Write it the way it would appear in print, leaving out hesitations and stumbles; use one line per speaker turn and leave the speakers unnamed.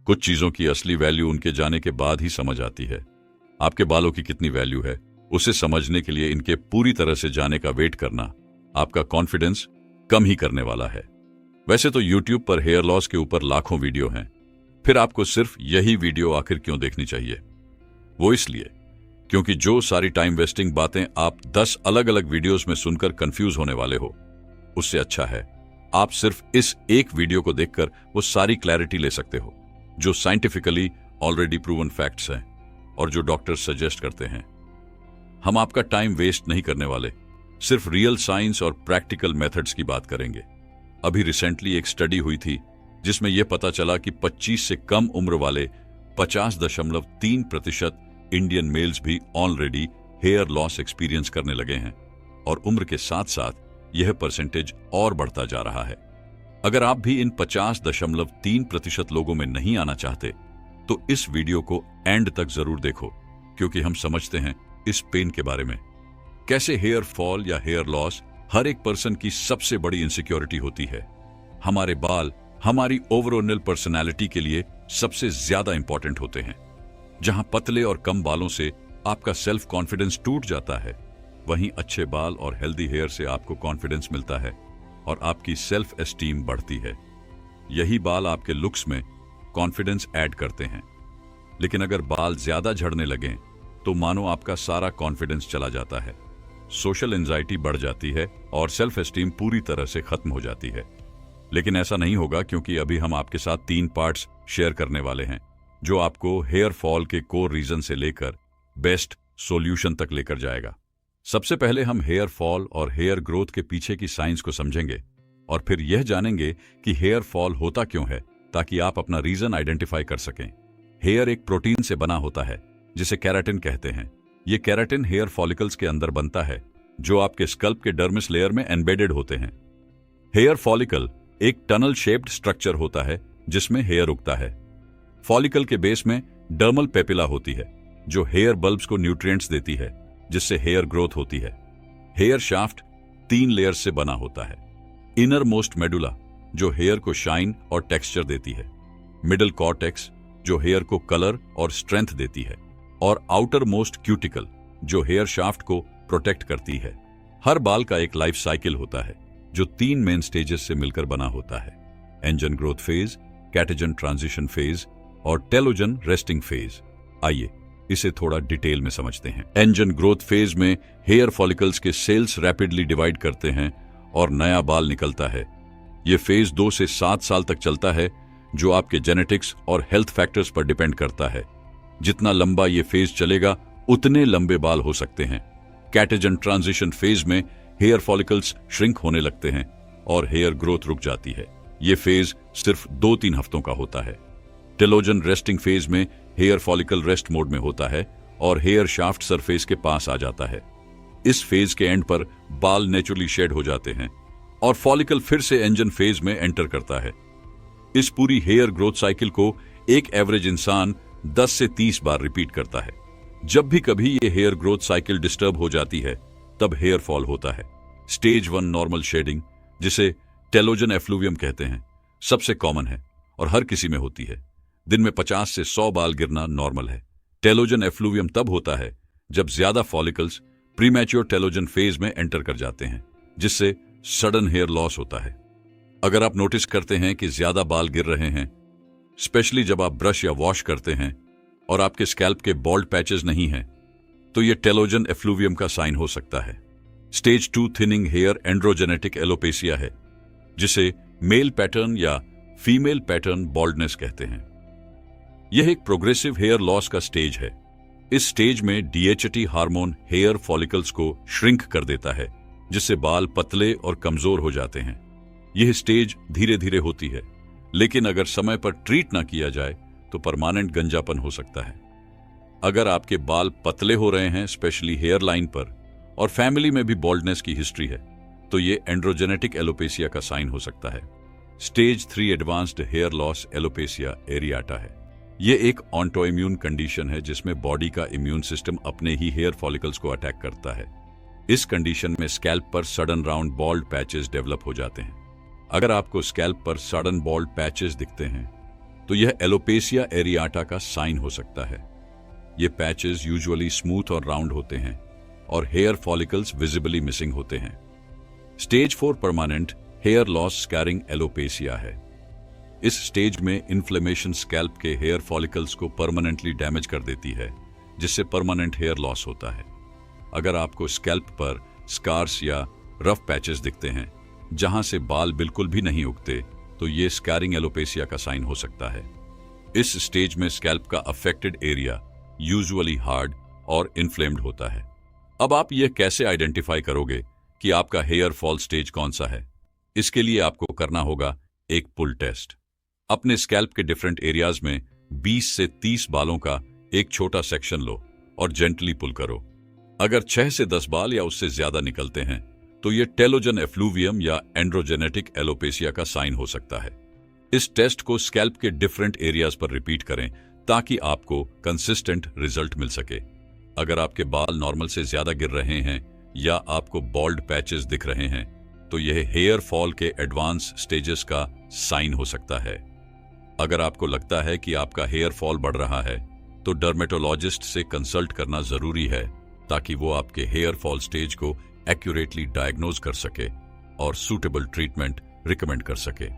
कुछ चीजों की असली वैल्यू उनके जाने के बाद ही समझ आती है। आपके बालों की कितनी वैल्यू है, उसे समझने के लिए इनके पूरी तरह से जाने का वेट करना आपका कॉन्फिडेंस कम ही करने वाला है। वैसे तो YouTube पर हेयर लॉस के ऊपर लाखों वीडियो हैं, फिर आपको सिर्फ यही वीडियो आखिर क्यों देखनी चाहिए? वो इसलिए क्योंकि जो सारी टाइम वेस्टिंग बातें आप 10 अलग अलग वीडियोस में सुनकर कंफ्यूज होने वाले हो, उससे अच्छा है आप सिर्फ इस एक वीडियो को देखकर वो सारी क्लैरिटी ले सकते हो जो साइंटिफिकली ऑलरेडी प्रूवन फैक्ट्स हैं और जो डॉक्टर्स सजेस्ट करते हैं। हम आपका टाइम वेस्ट नहीं करने वाले, सिर्फ रियल साइंस और प्रैक्टिकल मेथड्स की बात करेंगे। अभी रिसेंटली एक स्टडी हुई थी जिसमें यह पता चला कि 25 से कम उम्र वाले 50.3% इंडियन मेल्स भी ऑलरेडी हेयर लॉस एक्सपीरियंस करने लगे हैं और उम्र के साथ साथ यह परसेंटेज और बढ़ता जा रहा है। अगर आप भी इन 50.3% लोगों में नहीं आना चाहते तो इस वीडियो को एंड तक जरूर देखो, क्योंकि हम समझते हैं इस पेन के बारे में। कैसे हेयर फॉल या हेयर लॉस हर एक पर्सन की सबसे बड़ी इनसिक्योरिटी होती है। हमारे बाल हमारी ओवरऑल पर्सनालिटी के लिए सबसे ज्यादा इंपॉर्टेंट होते हैं। जहां पतले और कम बालों से आपका सेल्फ कॉन्फिडेंस टूट जाता है, वहीं अच्छे बाल और हेल्दी हेयर से आपको कॉन्फिडेंस मिलता है और आपकी सेल्फ एस्टीम बढ़ती है। यही बाल आपके लुक्स में कॉन्फिडेंस ऐड करते हैं। लेकिन अगर बाल ज्यादा झड़ने लगें तो मानो आपका सारा कॉन्फिडेंस चला जाता है, सोशल एंजाइटी बढ़ जाती है और सेल्फ एस्टीम पूरी तरह से खत्म हो जाती है। लेकिन ऐसा नहीं होगा, क्योंकि अभी हम आपके साथ 3 पार्ट्स शेयर करने वाले हैं जो आपको हेयर फॉल के कोर रीजन से लेकर बेस्ट सॉल्यूशन तक लेकर जाएगा। सबसे पहले हम हेयर फॉल और हेयर ग्रोथ के पीछे की साइंस को समझेंगे और फिर यह जानेंगे कि हेयर फॉल होता क्यों है, ताकि आप अपना रीजन आइडेंटिफाई कर सकें। हेयर एक प्रोटीन से बना होता है जिसे केराटिन कहते हैं। यह केराटिन हेयर फॉलिकल्स के अंदर बनता है जो आपके स्कल्प के डर्मिस लेयर में एम्बेडेड होते हैं। हेयर फॉलिकल एक टनल शेप्ड स्ट्रक्चर होता है जिसमें हेयर उगता है। फॉलिकल के बेस में डर्मल पेपिला होती है जो हेयर बल्ब्स को न्यूट्रिएंट्स देती है, जिससे हेयर ग्रोथ होती है। हेयर शाफ्ट 3 लेयर्स से बना होता है। इनर मोस्ट मेडुला जो हेयर को शाइन और टेक्सचर देती है, मिडल कॉर्टेक्स जो हेयर को कलर और स्ट्रेंथ देती है, और आउटर मोस्ट क्यूटिकल जो हेयर शाफ्ट को प्रोटेक्ट करती है। हर बाल का एक लाइफ साइकिल होता है जो 3 मेन स्टेजेस से मिलकर बना होता है: anagen growth phase, catagen transition phase और टेलोजन रेस्टिंग फेज। आइए इसे थोड़ा डिटेल में समझते हैं। एंजन ग्रोथ फेज में हेयर फॉलिकल्स के सेल्स रैपिडली डिवाइड करते हैं और नया बाल निकलता है। यह फेज 2 से 7 साल तक चलता है, जो आपके जेनेटिक्स और हेल्थ फैक्टर्स पर डिपेंड करता है। जितना लंबा यह फेज चलेगा उतने लंबे बाल हो सकते हैं। कैटेजन ट्रांजिशन फेज में हेयर फॉलिकल्स श्रिंक होने लगते हैं और हेयर ग्रोथ रुक जाती है। यह फेज सिर्फ 2-3 हफ्तों का होता है। टेलोजन रेस्टिंग फेज में हेयर फॉलिकल रेस्ट मोड में होता है और हेयर शाफ्ट सरफेस के पास आ जाता है। इस फेज के एंड पर बाल नेचुरली शेड हो जाते हैं और फॉलिकल फिर से एंजन फेज में एंटर करता है। इस पूरी हेयर ग्रोथ साइकिल को एक एवरेज इंसान 10 से 30 बार रिपीट करता है। जब भी कभी ये हेयर ग्रोथ साइकिल डिस्टर्ब हो जाती है तब हेयर फॉल होता है। स्टेज 1 नॉर्मल शेडिंग, जिसे टेलोजन एफ्लूवियम कहते हैं, सबसे कॉमन है और हर किसी में होती है। दिन में 50 से 100 बाल गिरना नॉर्मल है। टेलोजन एफ्लूवियम तब होता है जब ज्यादा फॉलिकल्स प्रीमैच्योर टेलोजन फेज में एंटर कर जाते हैं, जिससे सडन हेयर लॉस होता है। अगर आप नोटिस करते हैं कि ज्यादा बाल गिर रहे हैं, स्पेशली जब आप ब्रश या वॉश करते हैं और आपके स्कैल्प के बॉल्ड पैचेस नहीं हैं, तो यह टेलोजन एफ्लूवियम का साइन हो सकता है। Stage 2 thinning hair androgenetic alopecia है, जिसे मेल पैटर्न या फीमेल पैटर्न बॉल्डनेस कहते हैं। यह एक प्रोग्रेसिव हेयर लॉस का स्टेज है। इस स्टेज में डीएचटी हार्मोन हेयर फॉलिकल्स को श्रिंक कर देता है, जिससे बाल पतले और कमजोर हो जाते हैं। यह स्टेज धीरे धीरे होती है, लेकिन अगर समय पर ट्रीट ना किया जाए तो परमानेंट गंजापन हो सकता है। अगर आपके बाल पतले हो रहे हैं, स्पेशली हेयर लाइन पर, और फैमिली में भी बॉल्डनेस की हिस्ट्री है, तो ये एंड्रोजेनेटिक एलोपेसिया का साइन हो सकता है। Stage 3 advanced hair loss alopecia areata है। यह एक ऑटोइम्यून कंडीशन है जिसमें बॉडी का इम्यून सिस्टम अपने ही हेयर फॉलिकल्स को अटैक करता है। इस कंडीशन में स्कैल्प पर sudden round bald patches develop हो जाते हैं। अगर आपको स्कैल्प पर सडन बॉल्ड पैचेस दिखते हैं तो यह एलोपेसिया एरियाटा का साइन हो सकता है। ये पैचेस यूजुअली स्मूथ और राउंड होते हैं और हेयर फॉलिकल्स विजिबली मिसिंग होते हैं। Stage 4 permanent hair loss scarring alopecia है। इस स्टेज में इन्फ्लेमेशन स्कैल्प के हेयर फॉलिकल्स को परमानेंटली डैमेज कर देती है, जिससे परमानेंट हेयर लॉस होता है। अगर आपको स्कैल्प पर स्कार्स या रफ पैचेस दिखते हैं जहां से बाल बिल्कुल भी नहीं उगते, तो ये स्कैरिंग एलोपेसिया का साइन हो सकता है। इस स्टेज में स्कैल्प का अफेक्टेड एरिया यूजुअली हार्ड और इन्फ्लेम्ड होता है। अब आप यह कैसे आइडेंटिफाई करोगे कि आपका हेयर फॉल स्टेज कौन सा है? इसके लिए आपको करना होगा एक पुल टेस्ट। अपने स्कैल्प के डिफरेंट एरियाज में 20 से 30 बालों का एक छोटा सेक्शन लो और जेंटली पुल करो। अगर 6 से 10 बाल या उससे ज्यादा निकलते हैं तो यह टेलोजन एफ्लूवियम या एंड्रोजेनेटिक एलोपेसिया का साइन हो सकता है। इस टेस्ट को स्कैल्प के डिफरेंट एरियाज पर रिपीट करें ताकि आपको कंसिस्टेंट रिजल्ट मिल सके। अगर आपके बाल नॉर्मल से ज्यादा गिर रहे हैं या आपको बॉल्ड पैचेस दिख रहे हैं, तो यह हेयर फॉल के एडवांस स्टेजेस का साइन हो सकता है। अगर आपको लगता है कि आपका हेयर फॉल बढ़ रहा है, तो डर्मेटोलॉजिस्ट से कंसल्ट करना जरूरी है ताकि वो आपके हेयर फॉल स्टेज को एक्यूरेटली डायग्नोज कर सके और सूटेबल ट्रीटमेंट रिकमेंड कर सके।